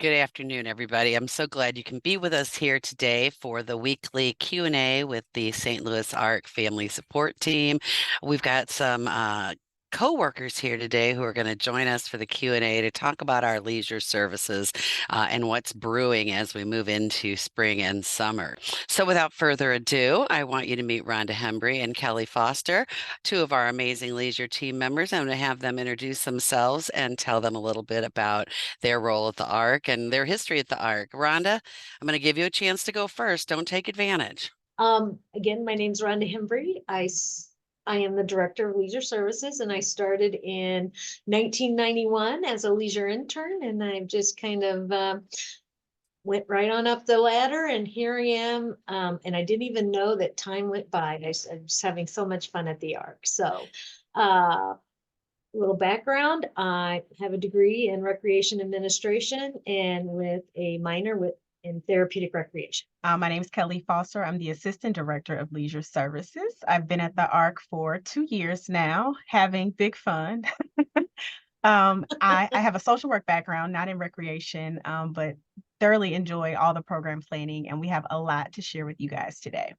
Good afternoon, everybody. I'm so glad you can be with us here today for the weekly Q&A with the St. Louis ARC Family Support Team. We've got some co-workers here today who are going to join us for the Q&A to talk about our leisure services and what's brewing as we move into spring and summer. So without further ado, I want you to meet Rhonda Hembry and Kelly Foster, two of our amazing leisure team members. I'm going to have them introduce themselves and tell them a little bit about their role at the ARC and their history at the ARC. Rhonda, I'm going to give you a chance to go first. Don't take advantage. Again, my name's Rhonda Hembry. I am the Director of Leisure Services, and I started in 1991 as a leisure intern, and I've just kind of went right on up the ladder, and here I am. And I didn't even know that time went by. I'm just having so much fun at the ARC. So, a little background, I have a degree in recreation administration and with a minor in therapeutic recreation. My name is Kelly Foster. I'm the Assistant Director of Leisure Services. I've been at the ARC for 2 years now, having big fun. I have a social work background, not in recreation, but thoroughly enjoy all the program planning, and we have a lot to share with you guys today.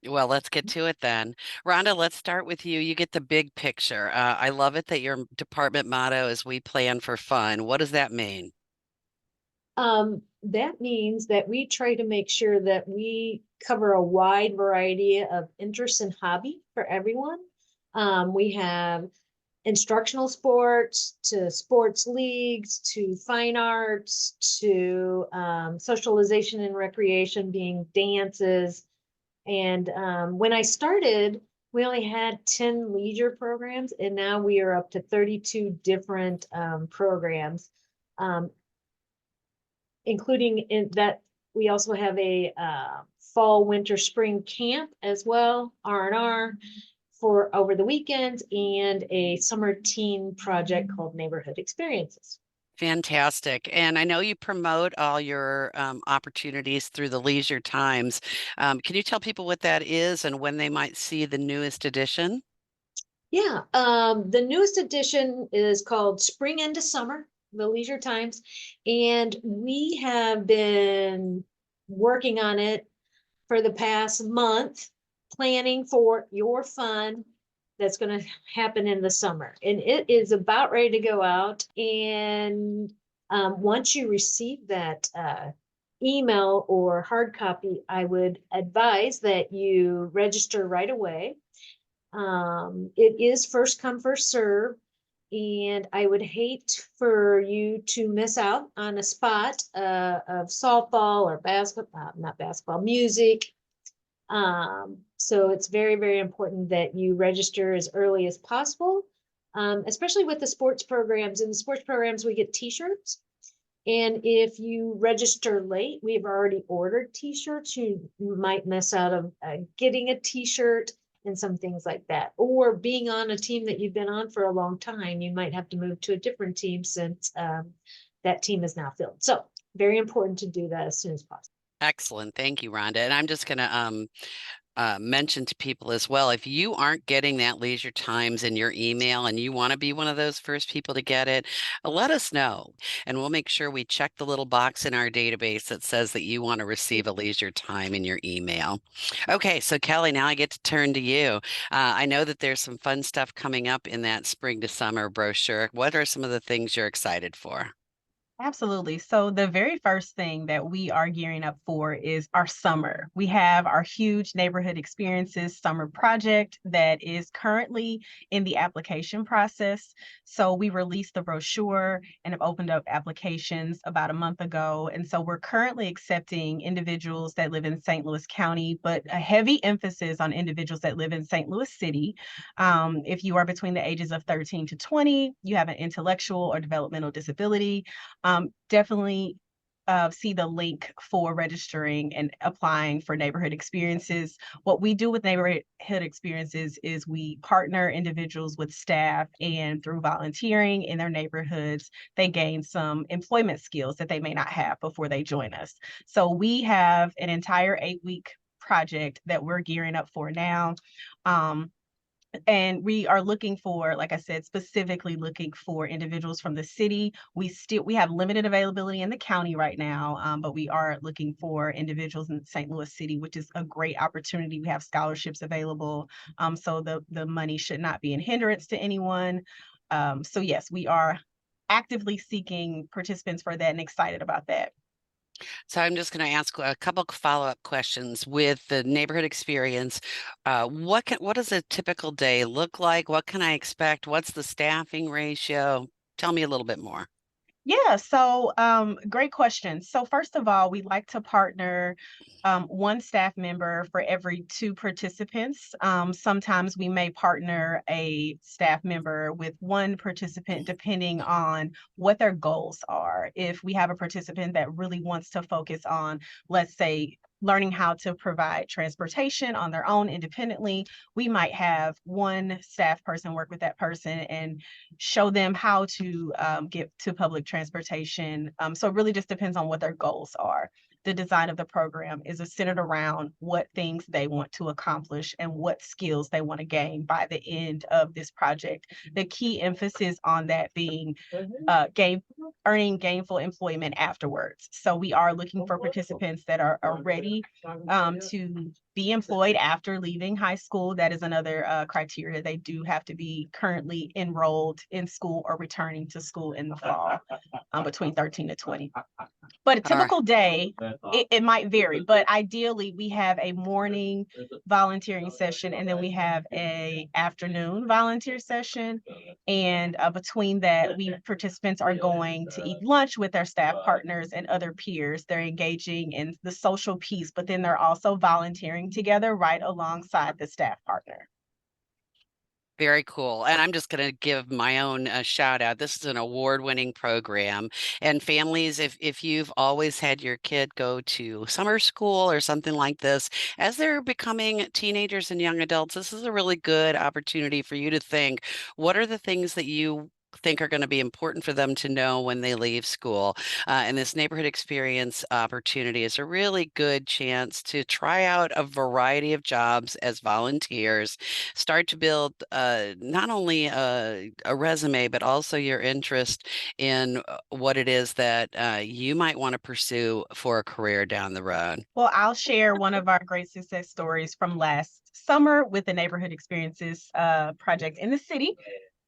Well, let's get to it then. Rhonda, let's start with you. You get the big picture. I love it that your department motto is "We plan for fun." What does that mean? That means that we try to make sure that we cover a wide variety of interests and hobby for everyone. We have instructional sports to sports leagues to fine arts to socialization and recreation being dances. And when I started, we only had 10 leisure programs, and now we are up to 32 different programs. Including in that we also have a fall, winter, spring camp as well, R&R for over the weekends, and a summer teen project called Neighborhood Experiences. Fantastic. And I know you promote all your opportunities through the Leisure Times. Can you tell people what that is and when they might see the newest edition? Yeah, the newest edition is called Spring into Summer, the Leisure Times, and we have been working on it for the past month, planning for your fun that's going to happen in the summer. And it is about ready to go out. And once you receive that email or hard copy, I would advise that you register right away. It is first come, first serve. And I would hate for you to miss out on a spot of softball or basketball, not basketball, music. So it's very, very important that you register as early as possible, especially with the sports programs. In the sports programs, we get t-shirts. And if you register late, we've already ordered t-shirts. You might miss out of getting a t-shirt and some things like that. Or being on a team that you've been on for a long time, you might have to move to a different team since that team is now filled. So very important to do that as soon as possible. Excellent. Thank you, Rhonda. And I'm just going to mention to people as well, if you aren't getting that Leisure Times in your email and you want to be one of those first people to get it, let us know. And we'll make sure we check the little box in our database that says that you want to receive a Leisure Time in your email. Okay, so Kelly, now I get to turn to you. I know that there's some fun stuff coming up in that spring to summer brochure. What are some of the things you're excited for? Absolutely. So the very first thing that we are gearing up for is our summer. We have our huge neighborhood experiences summer project that is currently in the application process. So we released the brochure and have opened up applications about a month ago. And so we're currently accepting individuals that live in St. Louis County, but a heavy emphasis on individuals that live in St. Louis City. If you are between the ages of 13 to 20, you have an intellectual or developmental disability, definitely see the link for registering and applying for neighborhood experiences. What we do with neighborhood experiences is we partner individuals with staff, and through volunteering in their neighborhoods, they gain some employment skills that they may not have before they join us. So we have an entire 8-week project that we're gearing up for now. And we are looking for, like I said, specifically looking for individuals from the city. We have limited availability in the county right now, but we are looking for individuals in St. Louis City, which is a great opportunity. We have scholarships available, so the money should not be a hindrance to anyone. So yes, we are actively seeking participants for that and excited about that. So I'm just going to ask a couple follow-up questions with the neighborhood experience. What does a typical day look like? What can I expect? What's the staffing ratio? Tell me a little bit more. Yeah, so great question. So first of all, we like to partner one staff member for every two participants. Sometimes we may partner a staff member with one participant depending on what their goals are. If we have a participant that really wants to focus on, let's say, learning how to provide transportation on their own independently, we might have one staff person work with that person and show them how to get to public transportation. So it really just depends on what their goals are. The design of the program is centered around what things they want to accomplish and what skills they want to gain by the end of this project. The key emphasis on that being earning gainful employment afterwards. So we are looking for participants that are ready to be employed after leaving high school. That is another criteria. They do have to be currently enrolled in school or returning to school in the fall, between 13 to 20. But a All right. typical day, it might vary, but ideally we have a morning volunteering session and then we have a afternoon volunteer session. And between that, participants are going to eat lunch with their staff partners and other peers. They're engaging in the social piece, but then they're also volunteering together right alongside the staff partner. Very cool. And I'm just going to give my own shout out. This is an award-winning program. And families, if you've always had your kid go to summer school or something like this, as they're becoming teenagers and young adults, this is a really good opportunity for you to think, what are the things that you think are going to be important for them to know when they leave school. And this neighborhood experience opportunity is a really good chance to try out a variety of jobs as volunteers, start to build not only a resume, but also your interest in what it is that you might want to pursue for a career down the road. Well, I'll share one of our great success stories from last summer with the Neighborhood Experiences project in the city.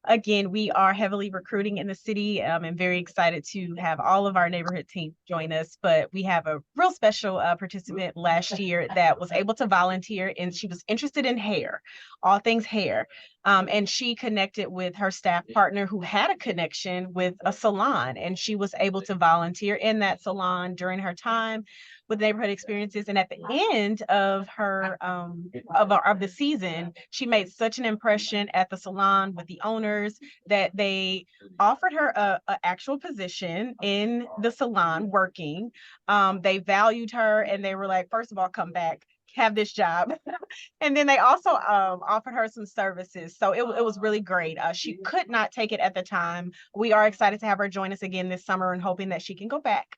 Again, we are heavily recruiting in the city and very excited to have all of our neighborhood teams join us. But we have a real special participant last year that was able to volunteer, and she was interested in hair, all things hair. And she connected with her staff partner who had a connection with a salon, and she was able to volunteer in that salon during her time with neighborhood experiences. And at the end of her of the season, she made such an impression at the salon with the owners that they offered her a actual position in the salon working. They valued her and they were like, first of all, come back, have this job. And then they also offered her some services. So it was really great. She could not take it at the time. We are excited to have her join us again this summer and hoping that she can go back.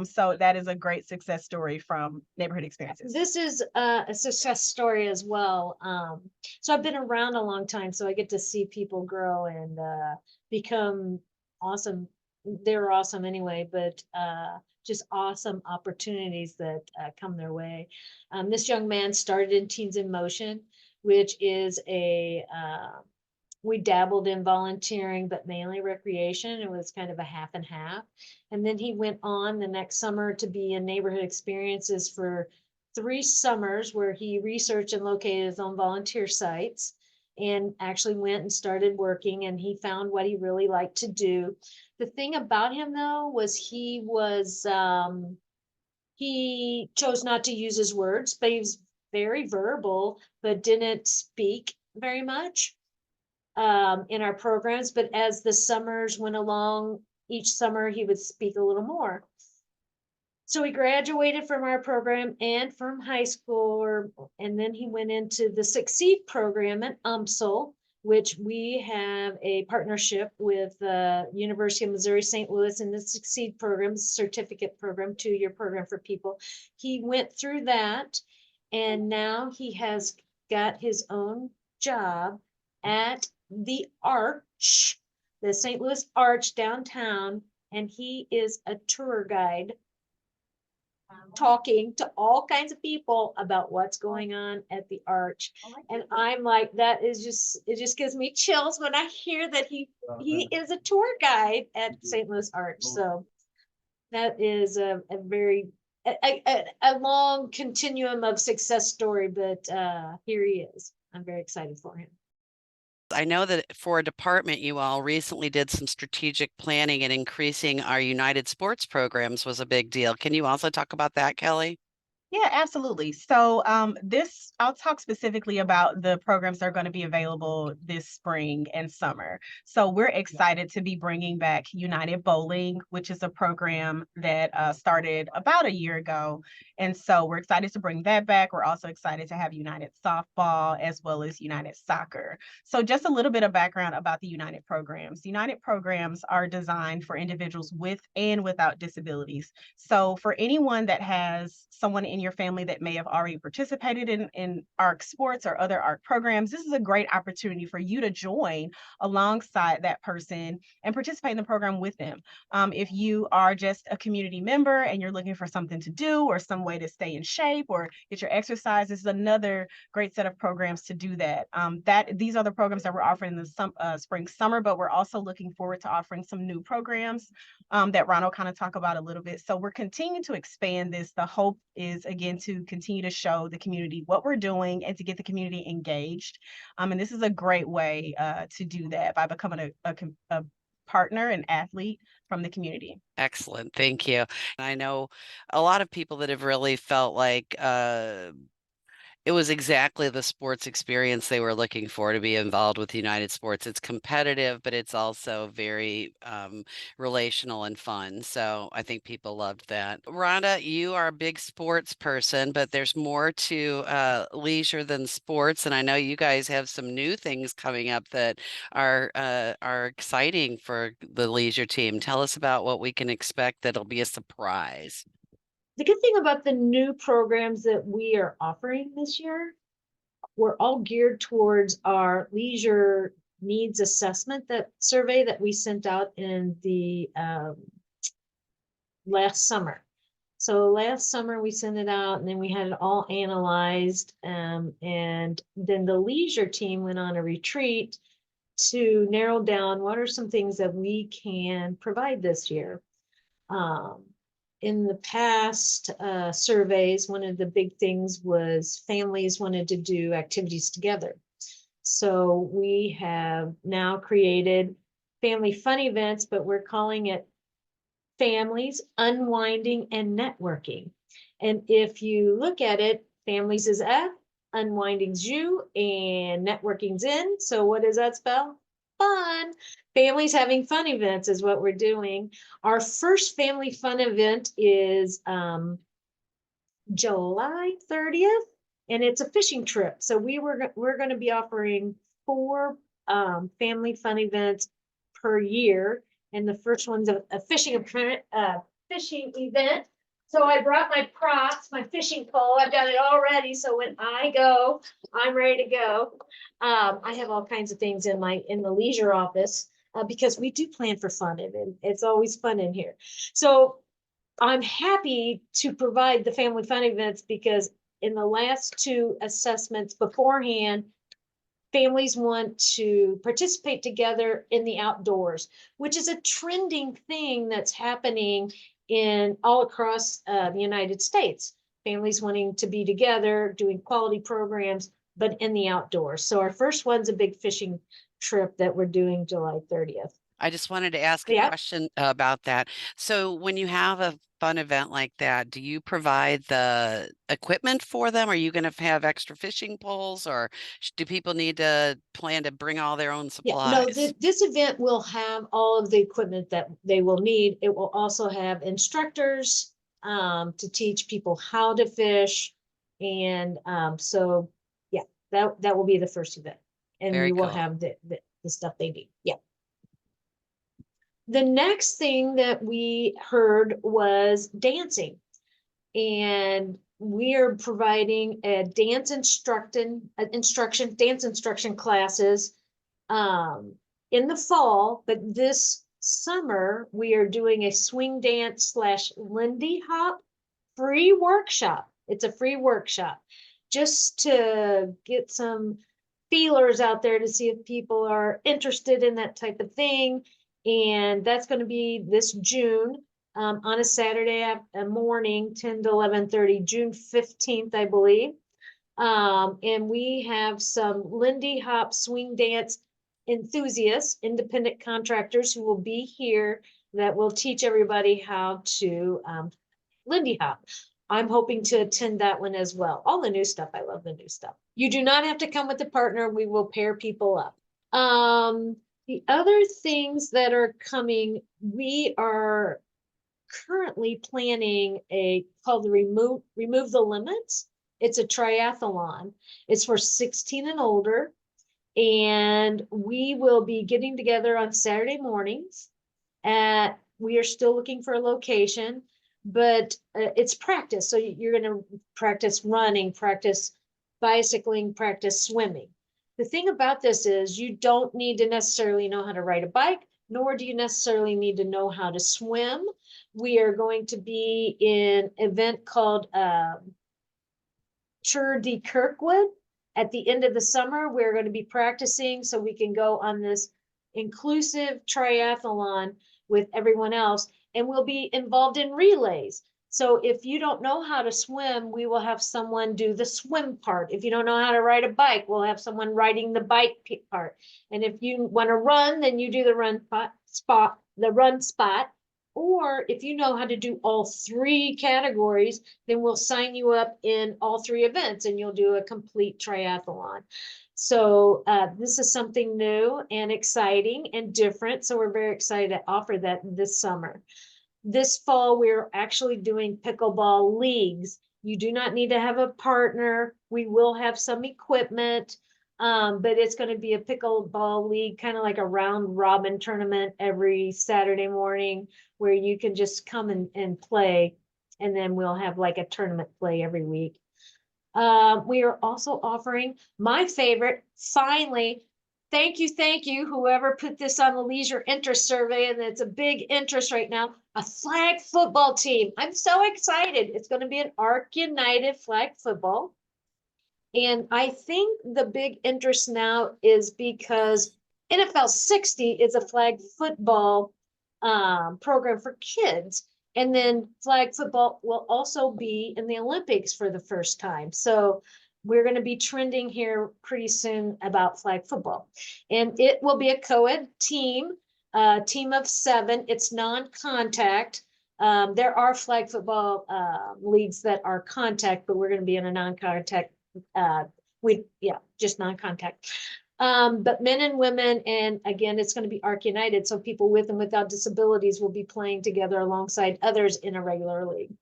So that is a great success story from Neighborhood Experiences. This is a success story as well. So I've been around a long time, so I get to see people grow and become awesome. They're awesome anyway, but just awesome opportunities that come their way. This young man started in Teens in Motion, which is we dabbled in volunteering, but mainly recreation. It was kind of a half and half. And then he went on the next summer to be in Neighborhood Experiences for 3 summers, where he researched and located his own volunteer sites and actually went and started working, and he found what he really liked to do. The thing about him though was he chose not to use his words, but he was very verbal, but didn't speak very much in our programs. But as the summers went along, each summer he would speak a little more. So he graduated from our program and from high school, and then he went into the Succeed program at UMSL, which we have a partnership with the University of Missouri St. Louis in the Succeed program, certificate program, 2-year program for people. He went through that, and now he has got his own job at the Arch, the St. Louis Arch downtown, and he is a tour guide talking to all kinds of people about what's going on at the Arch. And I'm like, that is just, it just gives me chills when I hear that he is a tour guide at St. Louis Arch. So that is a very a long continuum of success story, but here he is. I'm very excited for him. I know that for a department, you all recently did some strategic planning, and increasing our United Sports programs was a big deal. Can you also talk about that, Kelly? Yeah, absolutely. So I'll talk specifically about the programs that are going to be available this spring and summer. So we're excited to be bringing back United Bowling, which is a program that started about a year ago. And so we're excited to bring that back. We're also excited to have United Softball as well as United Soccer. So just a little bit of background about the United programs. United programs are designed for individuals with and without disabilities. So for anyone that has someone in your family that may have already participated in ARC sports or other ARC programs, this is a great opportunity for you to join alongside that person and participate in the program with them. If you are just a community member and you're looking for something to do or some way to stay in shape or get your exercise, this is another great set of programs to do that. These are the programs that we're offering in the spring, summer, but we're also looking forward to offering some new programs that Ron will kind of talk about a little bit. So we're continuing to expand this. The hope is, again, to continue to show the community what we're doing and to get the community engaged. And this is a great way to do that by becoming a partner and athlete from the community. Excellent. Thank you. I know a lot of people that have really felt like it was exactly the sports experience they were looking for to be involved with United Sports. It's competitive, but it's also very relational and fun. So I think people loved that. Rhonda, you are a big sports person, but there's more to leisure than sports. And I know you guys have some new things coming up that are exciting for the leisure team. Tell us about what we can expect that'll be a surprise. The good thing about the new programs that we are offering this year, we're all geared towards our leisure needs assessment, that survey that we sent out in the last summer. So last summer we sent it out and then we had it all analyzed. And then the leisure team went on a retreat to narrow down what are some things that we can provide this year. In the past surveys, one of the big things was families wanted to do activities together. So we have now created family fun events, but we're calling it Families Unwinding and Networking. And if you look at it, families is F, unwinding's U, and networking's N. So what does that spell? Fun. Families having fun events is what we're doing. Our first family fun event is July 30th, and it's a fishing trip. So we're going to be offering 4 family fun events per year, and the first one's a fishing event. So I brought my props, my fishing pole. I've got it all ready. So when I go, I'm ready to go. I have all kinds of things in the leisure office because we do plan for fun, and it's always fun in here. So I'm happy to provide the family fun events because in the last 2 assessments beforehand, families want to participate together in the outdoors, which is a trending thing that's happening in all across the United States. Families wanting to be together, doing quality programs, but in the outdoors. So our first one's a big fishing trip that we're doing July 30th. I just wanted to ask a question about that. So when you have a fun event like that, do you provide the equipment for them? Are you going to have extra fishing poles, or do people need to plan to bring all their own supplies? No, this event will have all of the equipment that they will need. It will also have instructors to teach people how to fish. And so, yeah, that will be the first event. And Very we will cool. have the stuff they need. Yeah. The next thing that we heard was dancing. And we are providing a dance instruction classes in the fall, but this summer we are doing a swing dance / Lindy Hop free workshop. It's a free workshop just to get some feelers out there to see if people are interested in that type of thing. And that's going to be this June on a Saturday morning, 10 to 11:30, June 15th, I believe. And we have some Lindy Hop swing dance enthusiasts, independent contractors who will be here that will teach everybody how to Lindy Hop. I'm hoping to attend that one as well. All the new stuff. I love the new stuff. You do not have to come with a partner. We will pair people up. The other things that are coming, we are currently planning called the Remove the Limits. It's a triathlon. It's for 16 and older. And we will be getting together on Saturday mornings. We are still looking for a location, but it's practice. So you're going to practice running, practice bicycling, practice swimming. The thing about this is you don't need to necessarily know how to ride a bike, nor do you necessarily need to know how to swim. We are going to be in an event called Tour de Kirkwood. At the end of the summer, we're going to be practicing so we can go on this inclusive triathlon with everyone else, and we'll be involved in relays. So if you don't know how to swim, we will have someone do the swim part. If you don't know how to ride a bike, we'll have someone riding the bike part. And if you want to run, then you do the run spot. Or if you know how to do all three categories, then we'll sign you up in all three events and you'll do a complete triathlon. So this is something new and exciting and different. So we're very excited to offer that this summer. This fall, we're actually doing pickleball leagues. You do not need to have a partner. We will have some equipment, but it's going to be a pickleball league, kind of like a round robin tournament every Saturday morning where you can just come and play. And then we'll have like a tournament play every week. We are also offering my favorite, finally, thank you, whoever put this on the leisure interest survey, and it's a big interest right now, a flag football team. I'm so excited. It's going to be an Arc United flag football. And I think the big interest now is because NFL 60 is a flag football program for kids. And then flag football will also be in the Olympics for the first time. So we're going to be trending here pretty soon about flag football. And it will be a co-ed team, team of 7. It's non-contact. There are flag football leagues that are contact, but we're going to be in a non-contact, just non-contact. But men and women, and again, it's going to be Arc United, so people with and without disabilities will be playing together alongside others in a regular league.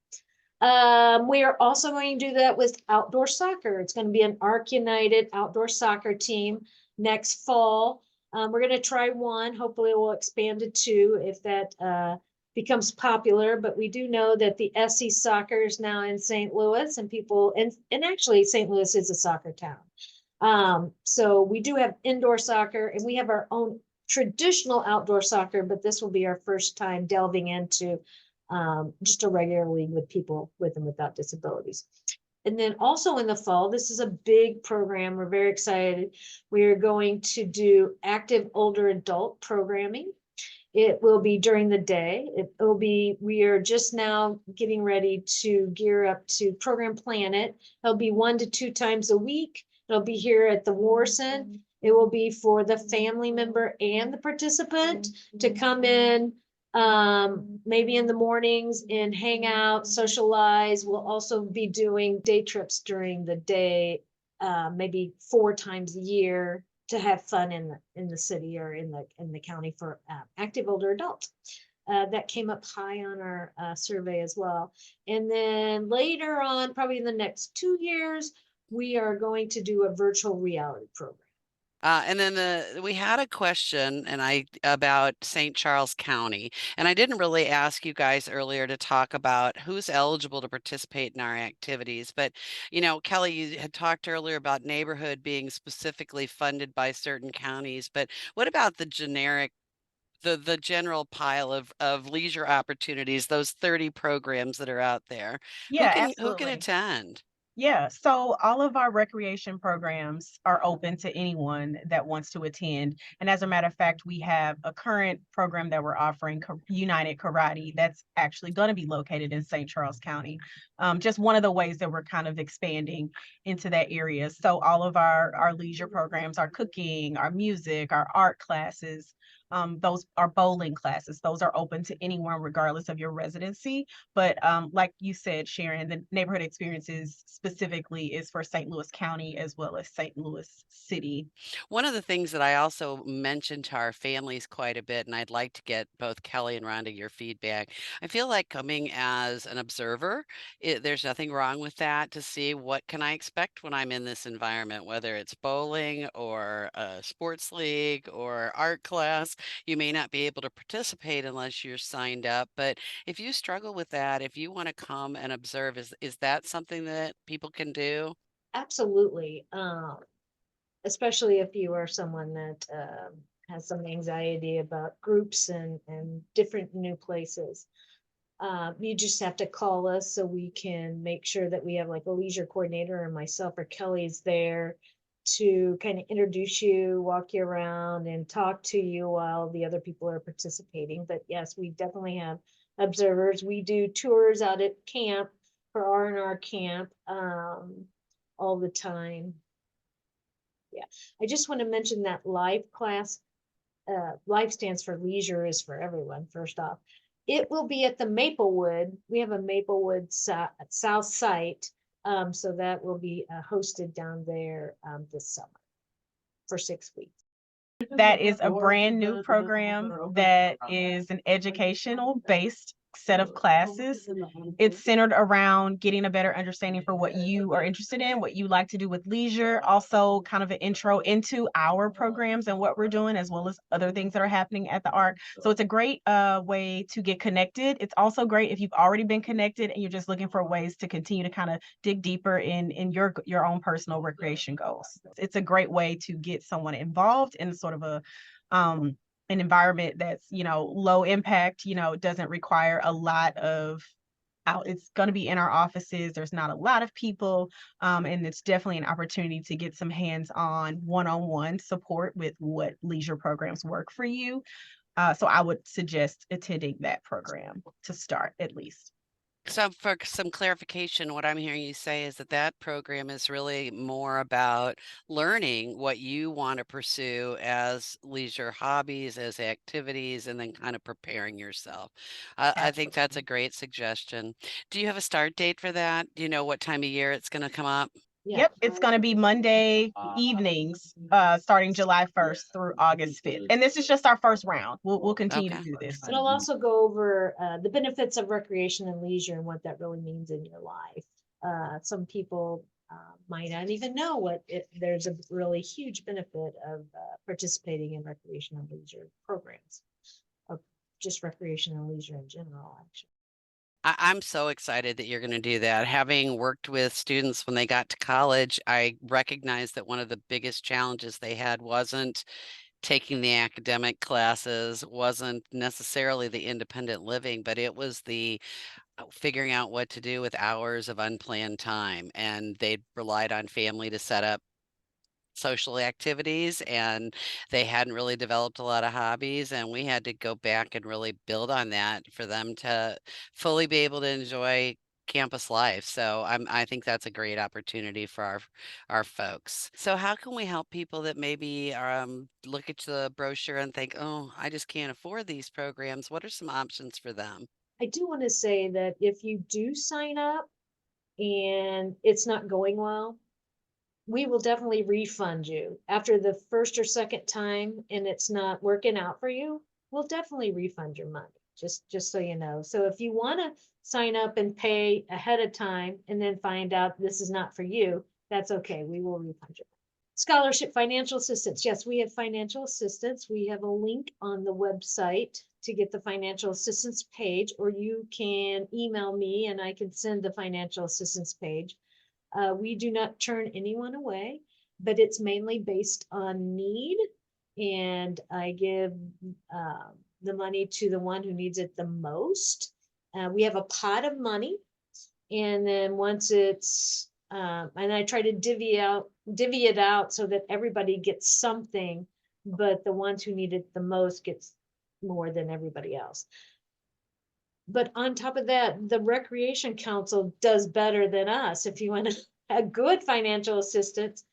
We are also going to do that with outdoor soccer. It's going to be an Arc United outdoor soccer team next fall. We're going to try one. Hopefully we'll expand to 2 if that becomes popular, but we do know that the SC soccer is now in St. Louis, and people, and actually St. Louis is a soccer town. So we do have indoor soccer, and we have our own traditional outdoor soccer, but this will be our first time delving into just a regular league with people with and without disabilities. And then also in the fall, this is a big program. We're very excited. We are going to do active older adult programming. It will be during the day. We are just now getting ready to gear up to Program Planet. It'll be 1 to 2 times a week. It'll be here at the Warson. It will be for the family member and the participant to come in, maybe in the mornings and hang out, socialize. We'll also be doing day trips during the day, maybe 4 times a year, to have fun in the city or in the county for active older adults. That came up high on our survey as well. And then later on, probably in the next 2 years, we are going to do a virtual reality program. And then we had a question about St. Charles County, and I didn't really ask you guys earlier to talk about who's eligible to participate in our activities. But Kelly, you had talked earlier about neighborhood being specifically funded by certain counties. But what about the general pile of leisure opportunities, those 30 programs that are out there? Yeah, Who can absolutely. attend? Yeah, so all of our recreation programs are open to anyone that wants to attend. And as a matter of fact, we have a current program that we're offering, United Karate, that's actually going to be located in St. Charles County. Just one of the ways that we're kind of expanding into that area. So all of our leisure programs, our cooking, our music, our art classes, those are bowling classes. Those are open to anyone regardless of your residency. But like you said, Sharon, the neighborhood experiences specifically is for St. Louis County as well as St. Louis City. One of the things that I also mentioned to our families quite a bit, and I'd like to get both Kelly and Rhonda your feedback. I feel like coming as an observer, there's nothing wrong with that to see what can I expect when I'm in this environment, whether it's bowling or a sports league or art class. You may not be able to participate unless you're signed up, but if you struggle with that, if you want to come and observe, is that something that people can do? Absolutely. Especially if you are someone that has some anxiety about groups and different new places. You just have to call us so we can make sure that we have like a leisure coordinator, and myself or Kelly's there to kind of introduce you, walk you around, and talk to you while the other people are participating. But yes, we definitely have observers. We do tours out at camp for R&R camp all the time. Yeah, I just want to mention that live class. Live stands for leisure is for everyone, first off. It will be at the Maplewood. We have a Maplewood South site. So that will be hosted down there this summer for 6 weeks. That is a brand new program that is an educational based set of classes. It's centered around getting a better understanding for what you are interested in, what you like to do with leisure, also kind of an intro into our programs and what we're doing, as well as other things that are happening at the ARC. So it's a great way to get connected. It's also great if you've already been connected and you're just looking for ways to continue to kind of dig deeper in your own personal recreation goals. It's a great way to get someone involved in sort of an environment that's low impact, doesn't require a lot of out. It's going to be in our offices. There's not a lot of people, and it's definitely an opportunity to get some hands-on one-on-one support with what leisure programs work for you. So I would suggest attending that program to start at least. So for some clarification, what I'm hearing you say is that program is really more about learning what you want to pursue as leisure hobbies, as activities, and then kind of preparing yourself. I think that's a Absolutely. great suggestion. Do you have a start date for that? Do you know what time of year it's going to come up? Yeah. Yep, it's going to be Monday evenings, starting July 1st through August 5th. And this is just our first round. We'll continue to Okay. do this. And I'll also go over the benefits of recreation and leisure and what that really means in your life. Some people might not even know there's a really huge benefit of participating in recreation and leisure programs, of just recreation and leisure in general, actually. I'm so excited that you're going to do that. Having worked with students when they got to college, I recognized that one of the biggest challenges they had wasn't taking the academic classes, wasn't necessarily the independent living, but it was the figuring out what to do with hours of unplanned time. And they relied on family to set up social activities, and they hadn't really developed a lot of hobbies, and we had to go back and really build on that for them to fully be able to enjoy campus life. So I think that's a great opportunity for our folks. So how can we help people that maybe look at the brochure and think, oh, I just can't afford these programs? What are some options for them? I do want to say that if you do sign up and it's not going well, we will definitely refund you after the first or second time and it's not working out for you. We'll definitely refund your money, just so you know. So if you want to sign up and pay ahead of time and then find out this is not for you, that's okay. We will refund you. Scholarship financial assistance. Yes, we have financial assistance. We have a link on the website to get the financial assistance page, or you can email me and I can send the financial assistance page. We do not turn anyone away, but it's mainly based on need. And I give the money to the one who needs it the most. We have a pot of money. And then once it's, and I try to divvy it out so that everybody gets something, but the ones who need it the most gets more than everybody else. But on top of that, the Recreation Council does better than us. If you want a good financial assistance,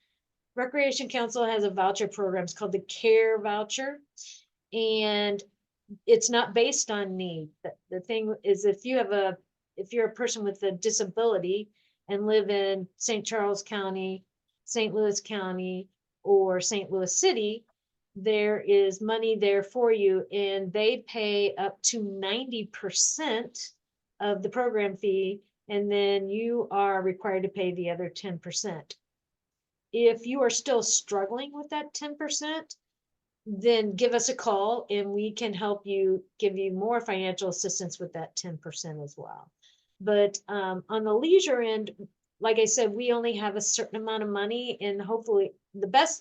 Recreation Council has a voucher program. It's called the CARE voucher. And it's not based on need. The thing is, if you're a person with a disability and live in St. Charles County, St. Louis County, or St. Louis City, there is money there for you, and they pay up to 90% of the program fee, and then you are required to pay the other 10%. If you are still struggling with that 10%, then give us a call and we can help you, give you more financial assistance with that 10% as well. But on the leisure end, like I said, we only have a certain amount of money, and hopefully the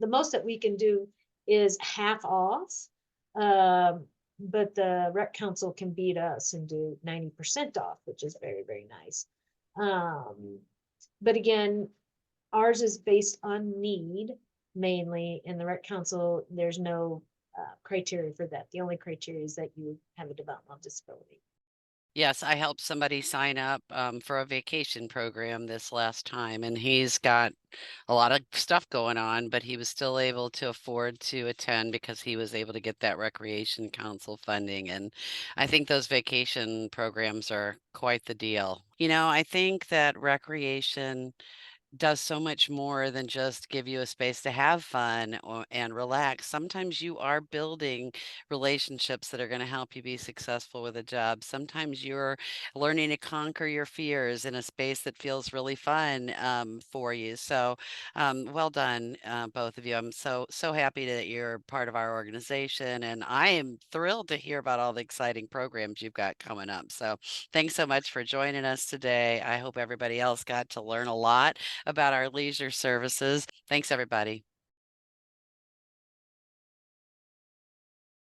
most that we can do is half off. But the Rec Council can beat us and do 90% off, which is very, very nice. But again, ours is based on need mainly. In the Rec Council, there's no criteria for that. The only criteria is that you have a developmental disability. Yes, I helped somebody sign up for a vacation program this last time, and he's got a lot of stuff going on, but he was still able to afford to attend because he was able to get that Recreation Council funding. And I think those vacation programs are quite the deal. I think that recreation does so much more than just give you a space to have fun and relax. Sometimes you are building relationships that are going to help you be successful with a job. Sometimes you're learning to conquer your fears in a space that feels really fun for you. So, well done, both of you. I'm so happy that you're part of our organization, and I am thrilled to hear about all the exciting programs you've got coming up. So, thanks so much for joining us today. I hope everybody else got to learn a lot about our leisure services. Thanks, everybody.